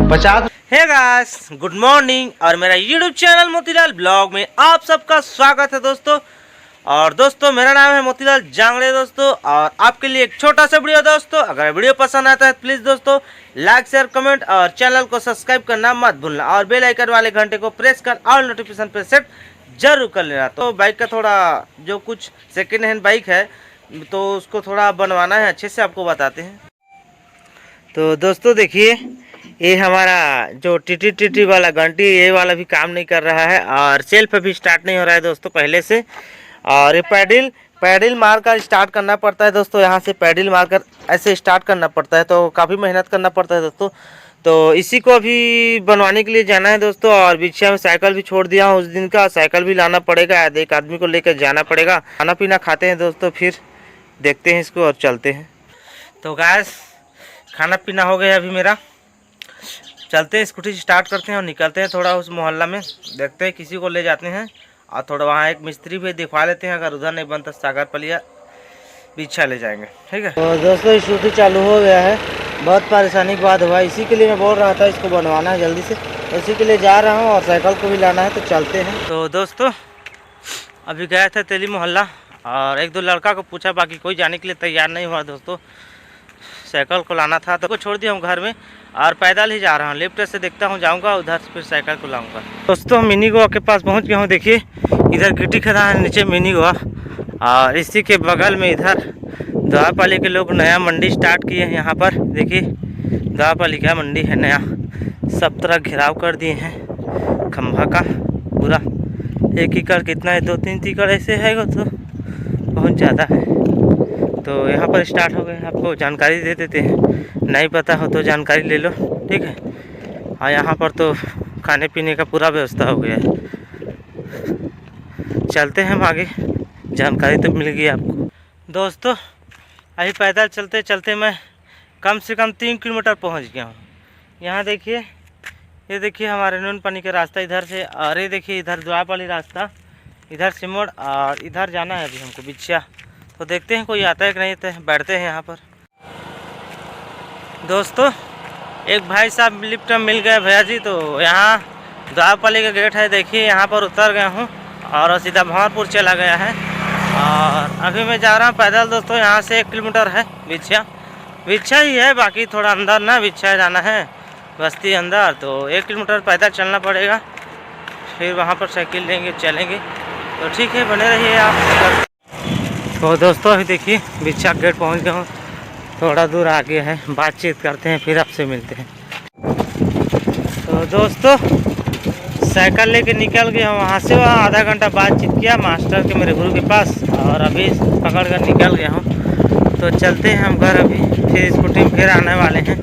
50। Hey guys, good morning और मेरा YouTube channel Motilal blog में आप सबका स्वागत है दोस्तों। और दोस्तों मेरा नाम है मोतीलाल जांगड़े दोस्तों, और आपके लिए एक छोटा सा वीडियो दोस्तों। अगर वीडियो पसंद आता है प्लीज़ दोस्तों लाइक शेयर कमेंट और चैनल को सब्सक्राइब करना मत भूलना, और बेल आइकन वाले घंटे को प्रेस कर ऑल नोटिफिकेशन पे सेट जरूर कर लेना। तो बाइक का थोड़ा जो कुछ सेकेंड हैंड बाइक है तो उसको थोड़ा बनवाना है, अच्छे से आपको बताते हैं। तो दोस्तों देखिए, ये हमारा जो टीटी वाला घंटी, ये वाला भी काम नहीं कर रहा है और सेल्फ भी स्टार्ट नहीं हो रहा है दोस्तों पहले से। और ये पैडल मारकर स्टार्ट करना पड़ता है दोस्तों, यहाँ से पैडल मारकर ऐसे स्टार्ट करना पड़ता है, तो काफ़ी मेहनत करना पड़ता है दोस्तों। तो इसी को अभी बनवाने के लिए जाना है दोस्तों। और बिछिया में साइकिल भी छोड़ दिया हूँ उस दिन का, साइकिल भी लाना पड़ेगा, एक आदमी को लेकर जाना पड़ेगा। खाना पीना खाते हैं दोस्तों, फिर देखते हैं इसको और चलते हैं। तो गैस खाना पीना हो गया अभी मेरा, चलते हैं स्कूटी स्टार्ट करते हैं और निकलते हैं थोड़ा उस मोहल्ला में, देखते हैं किसी को ले जाते हैं और थोड़ा वहाँ एक मिस्त्री भी दिखवा लेते हैं। अगर उधर नहीं बनता सागर पलिया पीछा ले जाएंगे, ठीक है। तो दोस्तों स्कूटी चालू हो गया है, बहुत परेशानी की बात हुआ, इसी के लिए मैं बोल रहा था इसको बनवाना है जल्दी से, इसी के लिए जा रहा हूँ और साइकिल को भी लाना है, तो चलते हैं। तो दोस्तों अभी गया था तेली मोहल्ला और एक दो लड़का को पूछा, बाकी कोई जाने के लिए तैयार नहीं हुआ दोस्तों। साइकिल को लाना था तो छोड़ दिया हूँ घर में और पैदल ही जा रहा हूँ। लेफ्ट से देखता हूँ जाऊँगा, उधर से फिर साइकिल को लाऊंगा। दोस्तों मिनी गोवा के पास पहुँच गया हूँ। देखिए इधर गिट्टी खदान है, नीचे मिनी गोवा, और इसी के बगल में इधर द्वारपाली के लोग नया मंडी स्टार्ट किए हैं। यहाँ पर देखिए द्वारपाली का मंडी है नया, सब तरह घेराव कर दिए हैं खंभा का पूरा। 1 एकड़ कितना है, 2-3 एकड़ ऐसे है तो बहुत ज़्यादा है। तो यहाँ पर स्टार्ट हो गए, आपको जानकारी दे देते हैं, नहीं पता हो तो जानकारी ले लो, ठीक है। और यहाँ पर तो खाने पीने का पूरा व्यवस्था हो गया है। चलते हैं हम आगे, जानकारी तो मिल गई आपको। दोस्तों अभी पैदल चलते चलते मैं कम से कम 3 किलोमीटर पहुँच गया हूँ। यहाँ देखिए, ये देखिए हमारे नून पानी का रास्ता इधर से, और ये देखिए इधर द्वारपाली रास्ता, इधर से मोड़, और इधर जाना है अभी हमको बिछिया। तो देखते हैं कोई आता है कि नहीं, तो बैठते हैं यहाँ पर। दोस्तों एक भाई साहब लिफ्ट में मिल गए भैया जी, तो यहाँ द्वारपाली का गेट है, देखिए यहाँ पर उतर गया हूँ और सीधा भंवरपुर चला गया है। और अभी मैं जा रहा हूँ पैदल दोस्तों, यहाँ से 1 किलोमीटर है बिछिया ही है, बाकी थोड़ा अंदर ना बिछिया जाना है बस्ती अंदर, तो 1 किलोमीटर पैदल चलना पड़ेगा, फिर वहाँ पर साइकिल लेंगे चलेंगे। तो ठीक है, बने रहिए आप। तो दोस्तों अभी देखिए बिछिया गेट पहुंच गया हूँ, थोड़ा दूर आगे है, बातचीत करते हैं फिर आपसे मिलते हैं। तो दोस्तों साइकिल लेके निकल गया हूँ वहाँ से, वहाँ आधा घंटा बातचीत किया मास्टर के मेरे गुरु के पास, और अभी पकड़ कर निकल गया हूँ। तो चलते हैं हम घर, अभी फिर स्कूटी में फिर आने वाले हैं,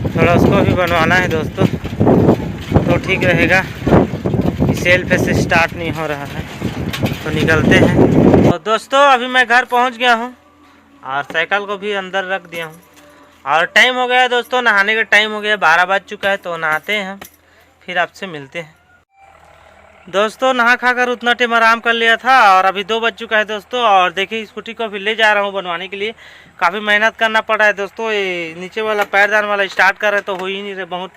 थोड़ा उसको भी बनवाना है दोस्तों, तो ठीक रहेगा। सेल्फ से स्टार्ट नहीं हो रहा है, तो निकलते हैं। तो दोस्तों अभी मैं घर पहुंच गया हूं और साइकिल को भी अंदर रख दिया हूं, और टाइम हो गया है दोस्तों, नहाने का टाइम हो गया, 12 बज चुका है, तो नहाते हैं हम, फिर आपसे मिलते हैं। दोस्तों नहा खा कर उतना टाइम आराम कर लिया था और अभी 2 बज चुका है दोस्तों। और देखिए स्कूटी को भी ले जा रहा हूँ बनवाने के लिए, काफ़ी मेहनत करना पड़ा है दोस्तों। ये नीचे वाला पैरदान वाला स्टार्ट कर रहे तो हो ही नहीं रहे, बहुत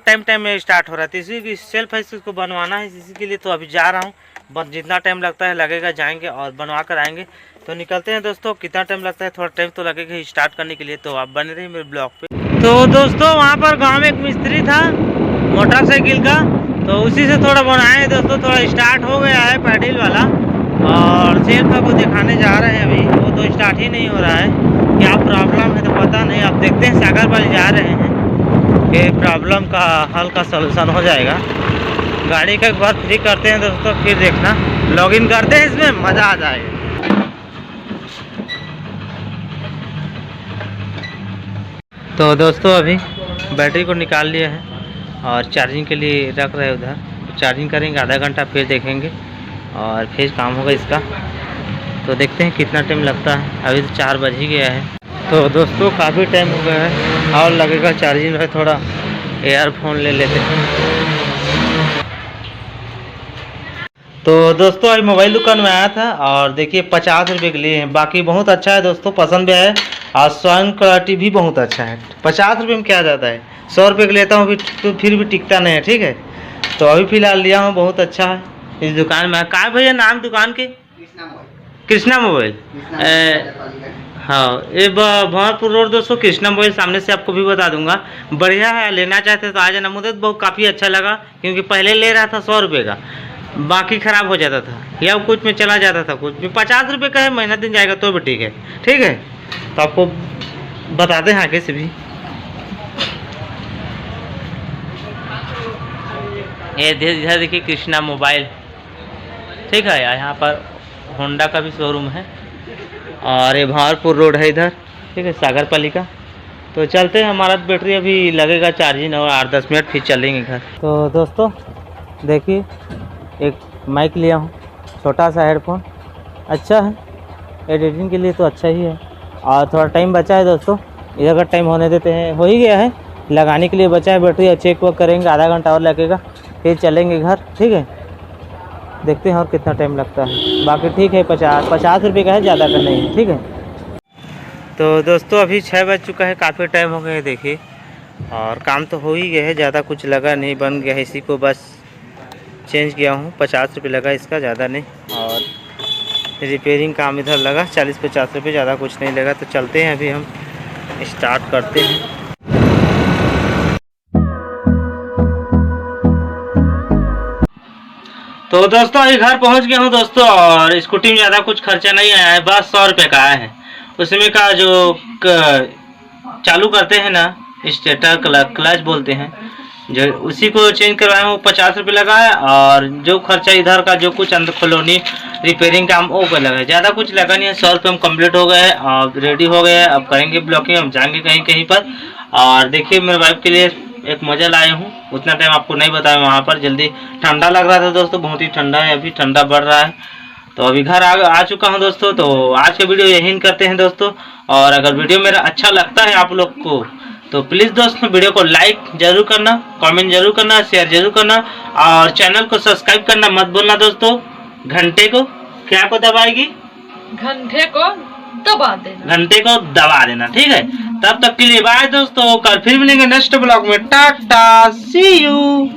टाइम में स्टार्ट हो रहा है, तो इसी की सेल्फ है, इसको बनवाना है इसी के लिए। तो अभी जा रहा हूँ, बस जितना टाइम लगता है लगेगा, जाएंगे और बनवा कर आएंगे। तो निकलते हैं दोस्तों, कितना टाइम लगता है, थोड़ा टाइम तो लगेगा स्टार्ट करने के लिए, तो आप बने रहिए मेरे ब्लॉग पे। तो दोस्तों वहाँ पर गांव में एक मिस्त्री था मोटरसाइकिल का, तो उसी से थोड़ा बनाए दोस्तों, थोड़ा स्टार्ट हो गया है पैडल वाला, और सेल्फ को दिखाने जा रहे हैं अभी, वो तो स्टार्ट ही नहीं हो रहा है, क्या प्रॉब्लम है तो पता नहीं। अब देखते हैं सागर वाले जा रहे हैं, ये प्रॉब्लम का हल का सलूशन हो जाएगा। गाड़ी का एक बार फ्री करते हैं दोस्तों, फिर देखना लॉगिन करते हैं, इसमें मज़ा आ जाएगा। तो दोस्तों अभी बैटरी को निकाल लिया है और चार्जिंग के लिए रख रहे हैं उधर, चार्जिंग करेंगे आधा घंटा, फिर देखेंगे और फिर काम होगा इसका। तो देखते हैं कितना टाइम लगता है, अभी तो 4 बज ही गया है। तो दोस्तों काफ़ी टाइम हो गया है और लगेगा चार्जिंग में, थोड़ा एयरफोन ले लेते हैं। तो दोस्तों अभी मोबाइल दुकान में आया था और देखिए 50 रुपये के लिए हैं, बाकी बहुत अच्छा है दोस्तों, पसंद भी है और साउंड क्वालिटी भी बहुत अच्छा है। 50 रुपये में क्या जाता है, 100 रुपये का लेता हूँ तो फिर भी टिकता नहीं है, ठीक है। तो अभी फ़िलहाल लिया हूँ, बहुत अच्छा है इस दुकान में। कहाँ भैया नाम दुकान के? कृष्णा मोबाइल। हाँ, ये भंवरपुर रोड दोस्तों, कृष्णा मोबाइल सामने से आपको भी बता दूंगा। बढ़िया है, लेना चाहते तो आ जाना। मुझे तो बहुत काफ़ी अच्छा लगा, क्योंकि पहले ले रहा था 100 रुपये का, बाकी ख़राब हो जाता था या कुछ में चला जाता था, कुछ भी 50 रुपये का है, महीना दिन जाएगा तो भी ठीक है, ठीक है। तो आपको बताते हैं आगे से भी। ये इधर देखिए कृष्णा मोबाइल, ठीक है। यहाँ पर होंडा का भी शोरूम है, और ये भंवरपुर रोड है इधर, ठीक है, सागर पालिका। तो चलते हैं, हमारा बैटरी अभी लगेगा चार्जिंग, और 8-10 मिनट फिर चलेंगे घर। तो दोस्तों देखिए, एक माइक लिया हूँ, छोटा सा हेडफोन, अच्छा है एडिटिंग के लिए तो अच्छा ही है। और थोड़ा टाइम बचा है दोस्तों, इधर का टाइम होने देते हैं, हो ही गया है, लगाने के लिए बचा है बैटरी। और चेक वक करेंगे, आधा घंटा और लगेगा, फिर चलेंगे घर, ठीक है। देखते हैं और कितना टाइम लगता है। बाकी ठीक है, 50 रुपये का है, ज़्यादा का नहीं है, ठीक है। तो दोस्तों अभी 6 बज चुका है, काफ़ी टाइम हो गया है देखिए, और काम तो हो ही गया है, ज़्यादा कुछ लगा नहीं, बन गया है। इसी को बस चेंज किया हूँ, 50 रुपये लगा इसका, ज़्यादा नहीं। और रिपेयरिंग काम इधर लगा 40-50 रुपये, ज़्यादा कुछ नहीं लगा। तो चलते हैं, अभी हम स्टार्ट करते हैं। तो दोस्तों अभी घर पहुंच गया हूं दोस्तों, और स्कूटी में ज़्यादा कुछ खर्चा नहीं आया है, बस 100 रुपये का आया है। उसमें का जो चालू करते हैं ना, स्टार्टर क्लच बोलते हैं, जो उसी को चेंज करवाया हूँ, 50 रुपये लगा है। और जो खर्चा इधर का जो कुछ अंदर कॉलोनी रिपेयरिंग काम वो पर लगा है, ज़्यादा कुछ लगा नहीं है। 100 रुपये हम कम्प्लीट हो गए हैं, और रेडी हो गए हैं। अब करेंगे ब्लॉकिंग, हम जाएंगे कहीं कहीं पर। और देखिए मेरे वाइफ के लिए एक मजा लाए हूँ, उतना टाइम आपको नहीं बताया वहाँ पर, जल्दी ठंडा लग रहा था दोस्तों, बहुत ही ठंडा है, अभी ठंडा बढ़ रहा है। तो अभी घर आ चुका हूँ दोस्तों। तो आज का वीडियो यही करते हैं दोस्तों। और अगर वीडियो मेरा अच्छा लगता है आप लोग को, तो प्लीज़ दोस्तों वीडियो को लाइक जरूर करना, कमेंट जरूर करना, शेयर जरूर करना, और चैनल को सब्सक्राइब करना मत भूलना दोस्तों। घंटे को क्या को दबाएगी? घंटे को दबा देना, घंटे को दबा देना, ठीक है। तब तक के लिए बाय दोस्तों, कल फिर मिलेंगे नेक्स्ट ब्लॉग में। टाटा, सी यू।